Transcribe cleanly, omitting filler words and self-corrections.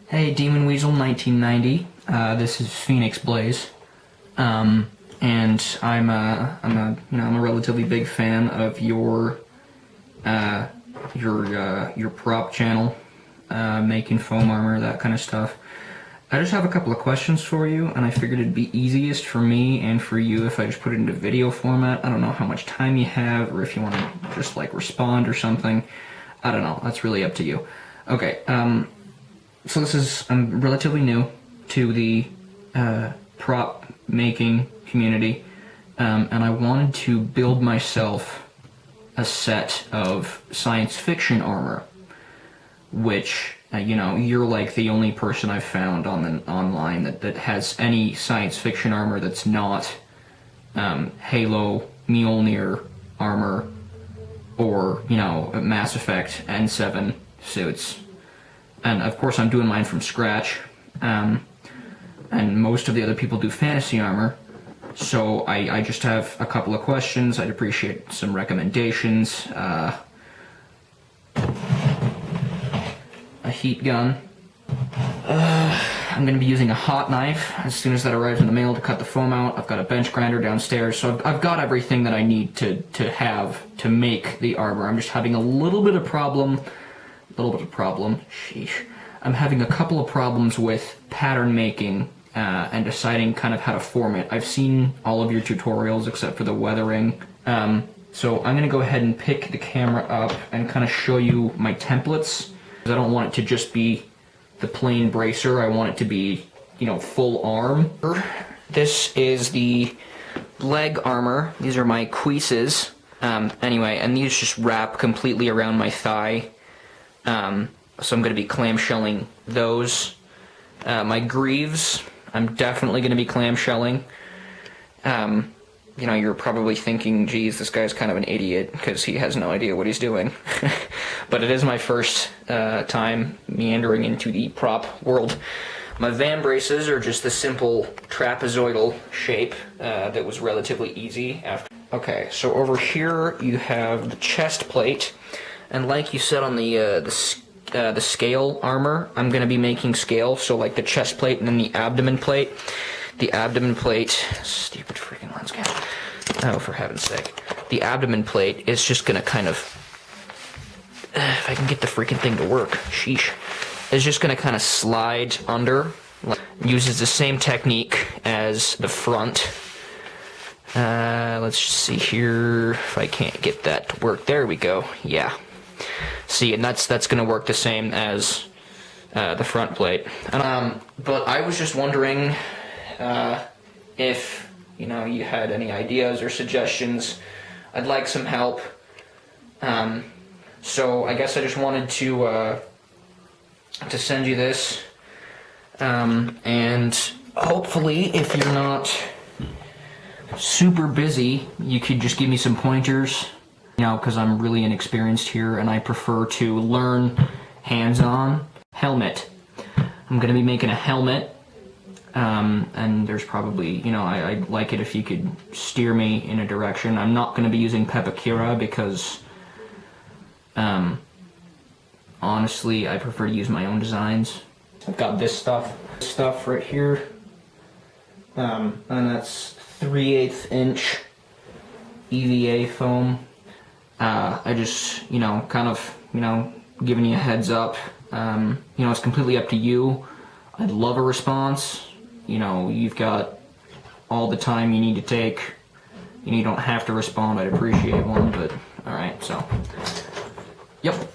Hey, Demon Weasel 1990. This is Phoenix Blaze, and I'm a relatively big fan of your prop channel, making foam armor, that kind of stuff. I just have a couple of questions for you, and I figured it'd be easiest for me and for you if I just put it into video format. I don't know how much time you have, or if you want to just like respond or something. I don't know. That's really up to you. Okay. So I'm relatively new to the prop making community, and I wanted to build myself a set of science fiction armor, which, you're like the only person I've found online that has any science fiction armor that's not Halo, Mjolnir armor, or, Mass Effect N7 suits. And of course I'm doing mine from scratch, and most of the other people do fantasy armor, so I just have a couple of questions. I'd appreciate some recommendations. A heat gun. I'm going to be using a hot knife as soon as that arrives in the mail to cut the foam out. I've got a bench grinder downstairs, so I've got everything that I need to have to make the armor. I'm just having a little bit of problem. Sheesh. I'm having a couple of problems with pattern making and deciding kind of how to form it. I've seen all of your tutorials except for the weathering. So I'm going to go ahead and pick the camera up and kind of show you my templates. I don't want it to just be the plain bracer. I want it to be, full arm. This is the leg armor. These are my cuisses. Anyway, and these just wrap completely around my thigh. So I'm going to be clamshelling those. My greaves, I'm definitely going to be clamshelling. You're probably thinking, geez, this guy's kind of an idiot because he has no idea what he's doing. But it is my first time meandering into the prop world. My van braces are just the simple trapezoidal shape that was relatively easy after. Okay, so over here you have the chest plate. And like you said on the scale armor, I'm going to be making scale, so like the chest plate and then the abdomen plate. The abdomen plate, stupid freaking lens cam. Oh, for heaven's sake. The abdomen plate is just going to kind of, if I can get the freaking thing to work, sheesh. It's just going to kind of slide under. Uses the same technique as the front. Let's see here if I can't get that to work. There we go. Yeah. See, and that's going to work the same as the front plate. But I was just wondering if you had any ideas or suggestions. I'd like some help. So I guess I just wanted to send you this, and hopefully, if you're not super busy, you could just give me some pointers. Because I'm really inexperienced here and I prefer to learn hands-on. Helmet. I'm going to be making a helmet, and there's probably, I'd like it if you could steer me in a direction. I'm not going to be using Pepakura because, honestly, I prefer to use my own designs. I've got this stuff right here, and that's 3/8 inch EVA foam. I just, kind of, giving you a heads up. It's completely up to you. I'd love a response. You've got all the time you need to take. You don't have to respond. I'd appreciate one, but alright, so. Yep.